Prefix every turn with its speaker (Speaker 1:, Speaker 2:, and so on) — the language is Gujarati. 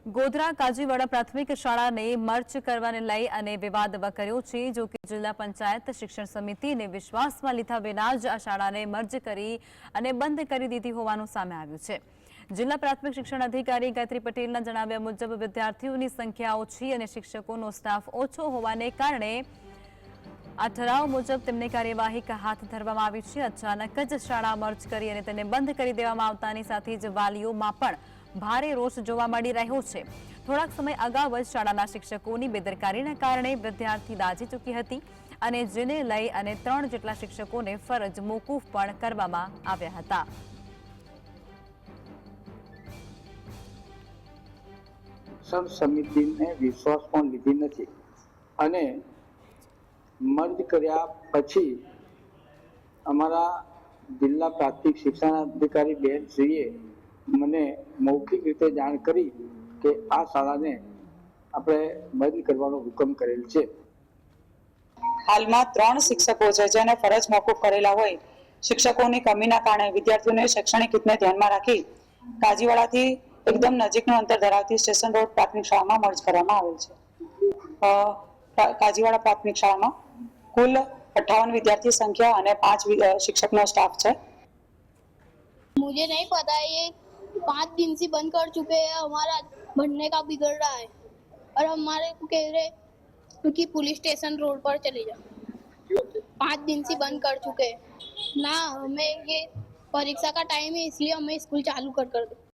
Speaker 1: ગોધરા કાજીવાડા પ્રાથમિક શાળાને મર્જ કરવાને લઈ અને વિવાદ વકર્યો છે। જો કે જિલ્લા પંચાયત શિક્ષણ સમિતિને વિશ્વાસમાં લીધા વિના જ આ શાળાને મર્જ કરી અને બંધ કરી દીધી હોવાનું સામે આવ્યું છે। જિલ્લા પ્રાથમિક શિક્ષણ અધિકારી ગાયત્રી પટેલના જણાવ્યા મુજબ વિદ્યાર્થીઓની સંખ્યા ઓછી અને શિક્ષકોનો સ્ટાફ ઓછો હોવાને કારણે આ ઠરાવ મુજબ તેમને કાર્યવાહી હાથ ધરવામાં આવી છે। અચાનક જ શાળા મર્જ કરી અને તેને બંધ કરી દેવામાં આવતાની સાથે જ વાલીઓમાં પણ ભારે રોષ જોવા મળી રહ્યો છે। થોડાક સમય અગાઉ જ શાળાના શિક્ષકોની બેદરકારીના કારણે વિદ્યાર્થી દાઝી ચૂકી હતી અને જેને લઈ અને 3 જેટલા શિક્ષકોને ફરજ મોકૂફ પણ કરવામાં આવ્યા હતા।
Speaker 2: શિક્ષણ સમિતિને વિશ્વાસમાં લીધી નથી અને મર્જ કર્યા પછી અમારા જિલ્લા પ્રાથમિક શિક્ષણ અધિકારી બેનશ્રીએ મને મૌખિક રીતે જાણ કરી કે આ શાળાને આપણે બંધ કરવાનો હુકમ કરેલ છે।
Speaker 3: હાલમાં 3 શિક્ષકો છે જેને ફરજ મોકૂફ કરેલા હોય। શિક્ષકોની કમીના કારણે વિદ્યાર્થીઓને શૈક્ષણિક હિતને ધ્યાનમાં રાખી કાજીવાડાથી એકદમ નજીકનું અંતર ધરાવતી સ્ટેશન રોડ પ્રાથમિક શાળામાં મર્જ કરવામાં આવેલ છે। કાજીવાડા પ્રાથમિક શાળામાં કુલ 58 विद्यार्थी संख्या અને 5 शिक्षक स्टाफ है।
Speaker 4: मुझे नहीं पता ये 5 दिन से बंद कर चुके हैं। हमारा बढ़ने का बिगड़ रहा है और हमारे को कह रहे क्योंकि पुलिस स्टेशन रोड पर चले जाओ। 5 दिन से बंद कर चुके हैं ना। हमें ये परीक्षा का टाइम है इसलिए हमें स्कूल चालू कर दो।